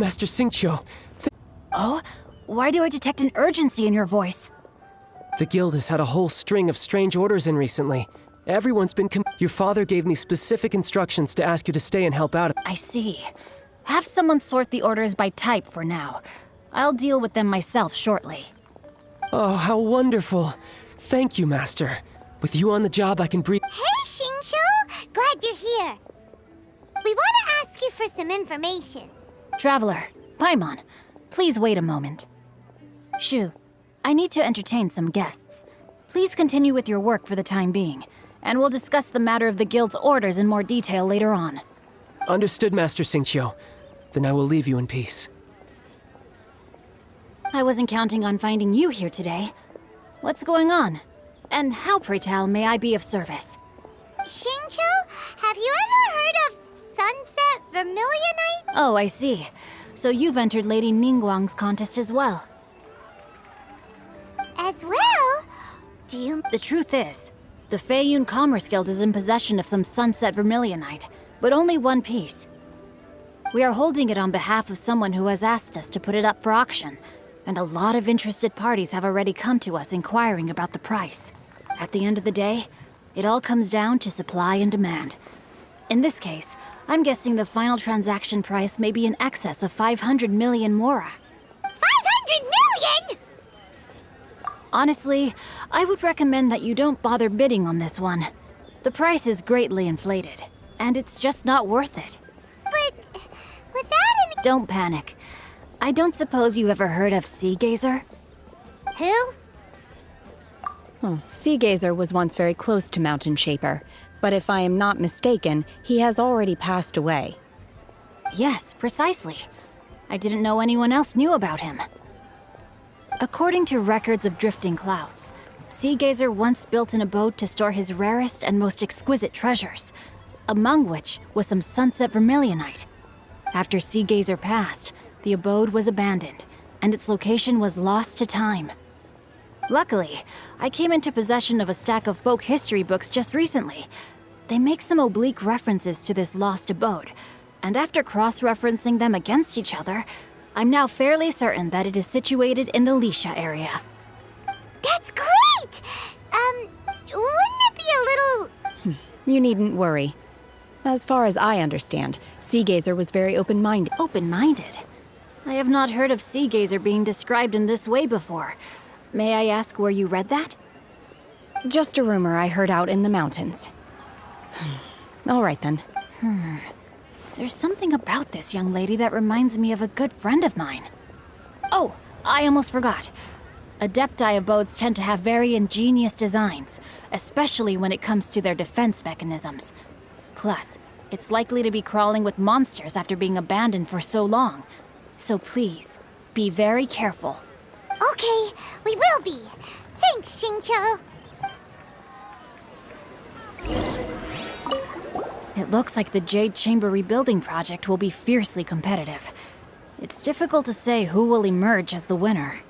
Master Xingqiu, Oh? Why do I detect an urgency in your voice? the guild has had a whole string of strange orders in recently. Everyone's been Your father gave me specific instructions to ask you to stay and help out. I see. Have someone sort the orders by type for now. I'll deal with them myself shortly. Oh, how wonderful. Thank you, Master. With you on the job, I can breathe. Hey, Xingqiu! Glad you're here. We want to ask you for some information. Traveler, Paimon, please wait a moment. Shu, I need to entertain some guests. Please continue with your work for the time being, and we'll discuss the matter of the guild's orders in more detail later on. Understood, Master Xingqiu. Then I will leave you in peace. I wasn't counting on finding you here today. What's going on? And how, pray tell, may I be of service? Xingqiu, have you ever heard of Sunset Vermilionite? Oh, I see. So you've entered Lady Ningguang's contest as well. As well? Do you... The truth is, the Feiyun Commerce Guild is in possession of some Sunset Vermilionite, but only one piece. We are holding it on behalf of someone who has asked us to put it up for auction, and a lot of interested parties have already come to us inquiring about the price. At the end of the day, it all comes down to supply and demand. In this case, I'm guessing the final transaction price may be in excess of 500 million mora. 500 million?! Honestly, I would recommend that you don't bother bidding on this one. The price is greatly inflated, and it's just not worth it. But without an... Don't panic. I don't suppose you ever heard of Sea Gazer? Who? Sea Gazer was once very close to Mountain Shaper, but if I am not mistaken, he has already passed away. Yes, precisely. I didn't know anyone else knew about him. According to records of drifting clouds, Sea Gazer once built an abode to store his rarest and most exquisite treasures, among which was some Sunset Vermilionite. After Sea Gazer passed, the abode was abandoned, and its location was lost to time. Luckily, I came into possession of a stack of folk history books just recently. They make some oblique references to this lost abode, and after cross-referencing them against each other, I'm now fairly certain that it is situated in the Lisha area. That's great! Wouldn't it be a little... You needn't worry. As far as I understand, Sea Gazer was very open-minded. Open-minded? I have not heard of Sea Gazer being described in this way before. May I ask where you read that? Just a rumor I heard out in the mountains. All right then. There's something about this young lady that reminds me of a good friend of mine. Oh, I almost forgot. Adepti abodes tend to have very ingenious designs, especially when it comes to their defense mechanisms. Plus, it's likely to be crawling with monsters after being abandoned for so long. So please, be very careful. Okay, we will be. Thanks, Xingqiu. It looks like the Jade Chamber rebuilding project will be fiercely competitive. It's difficult to say who will emerge as the winner.